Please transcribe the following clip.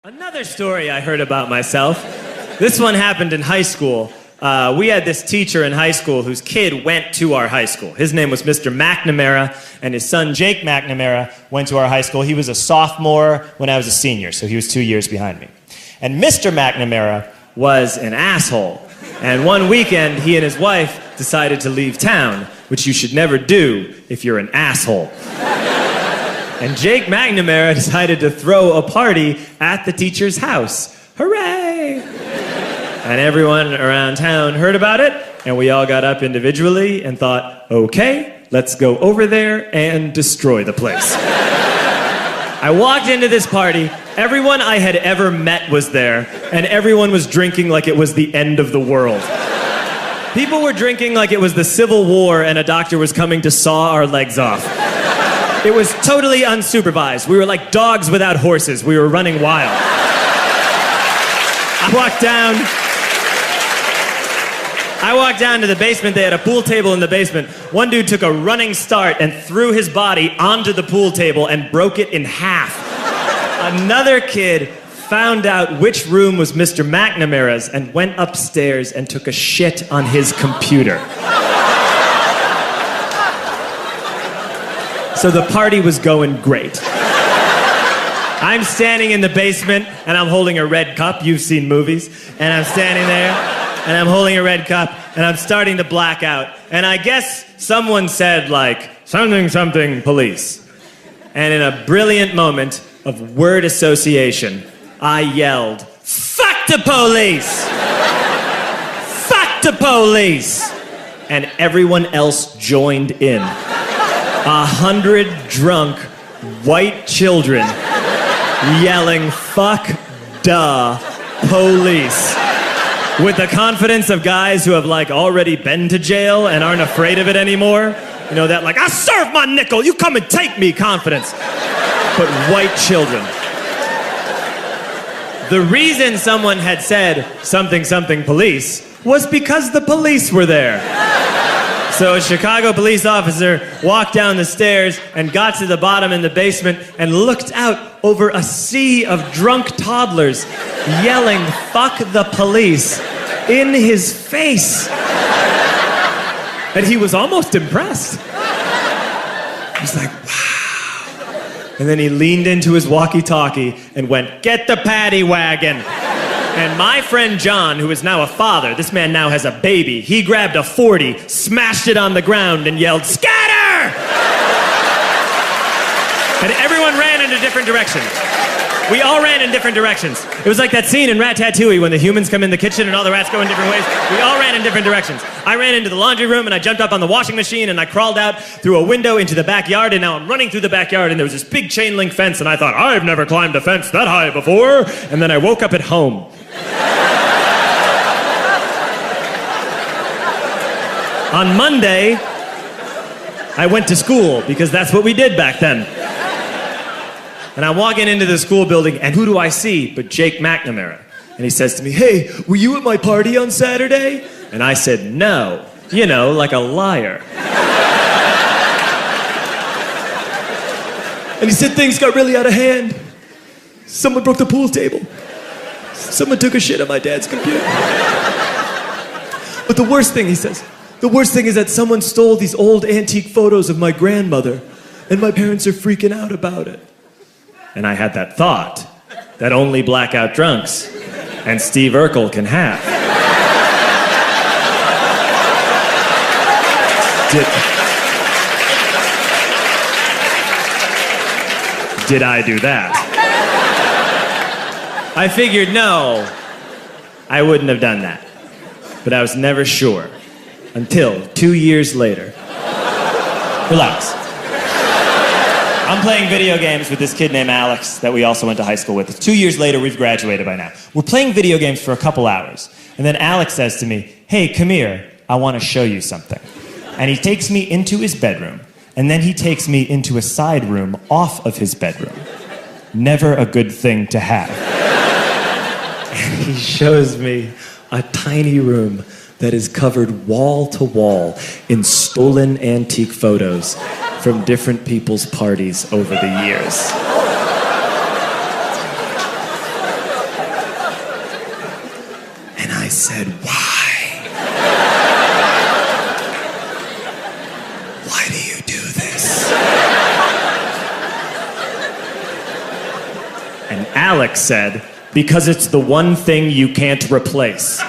Another story I heard about myself. This one happened in high school. We had this teacher in high school whose kid went to our high school. His name was Mr. McNamara, and his son Jake McNamara went to our high school. He was a sophomore when I was a senior, so he was 2 years behind me. And Mr. McNamara was an asshole. And one weekend, he and his wife decided to leave town, which you should never do if you're an asshole. And Jake McNamara decided to throw a party at the teacher's house. Hooray! And everyone around town heard about it, and we all got up individually and thought, okay, let's go over there and destroy the place. I walked into this party, everyone I had ever met was there, and everyone was drinking like it was the end of the world. People were drinking like it was the Civil War and a doctor was coming to saw our legs off. It was totally unsupervised. We were like dogs without horses. We were running wild. I walked down to the basement. They had a pool table in the basement. One dude took a running start and threw his body onto the pool table and broke it in half. Another kid found out which room was Mr. McNamara's and went upstairs and took a shit on his computer. So the party was going great. I'm standing in the basement and I'm holding a red cup. You've seen movies. And I'm standing there and I'm holding a red cup and I'm starting to black out. And I guess someone said like, something, something, police. And in a brilliant moment of word association, I yelled, fuck the police! Fuck the police! And everyone else joined in. 100 drunk white children yelling, fuck the police. With the confidence of guys who have like already been to jail and aren't afraid of it anymore. You know, that like, I serve my nickel, you come and take me confidence. But white children. The reason someone had said something, something police was because the police were there. So a Chicago police officer walked down the stairs and got to the bottom in the basement and looked out over a sea of drunk toddlers yelling, fuck the police, in his face. And he was almost impressed. He was like, wow. And then he leaned into his walkie-talkie and went, get the paddy wagon. And my friend John, who is now a father, this man now has a baby, he grabbed a 40, smashed it on the ground, and yelled, scatter! And everyone ran in a different direction. We all ran in different directions. It was like that scene in Ratatouille when the humans come in the kitchen and all the rats go in different ways. We all ran in different directions. I ran into the laundry room and I jumped up on the washing machine and I crawled out through a window into the backyard, and now I'm running through the backyard and there was this big chain link fence and I thought, I've never climbed a fence that high before. And then I woke up at home. On Monday, I went to school because that's what we did back then. And I'm walking into the school building, and who do I see but Jake McNamara? And he says to me, hey, were you at my party on Saturday? And I said, no. You know, like a liar. And he said things got really out of hand. Someone broke the pool table. Someone took a shit on my dad's computer. But the worst thing, he says, the worst thing is that someone stole these old antique photos of my grandmother, and my parents are freaking out about it. And I had that thought that only blackout drunks and Steve Urkel can have. Did I do that? I figured, no, I wouldn't have done that. But I was never sure until 2 years later. Relax. I'm playing video games with this kid named Alex that we also went to high school with. 2 years later, we've graduated by now. We're playing video games for a couple hours. And then Alex says to me, hey, come here, I want to show you something. And he takes me into his bedroom, and then he takes me into a side room off of his bedroom. Never a good thing to have. And he shows me a tiny room that is covered wall to wall in stolen antique photos from different people's parties over the years. said, why? Why do you do this? And Alex said, because it's the one thing you can't replace.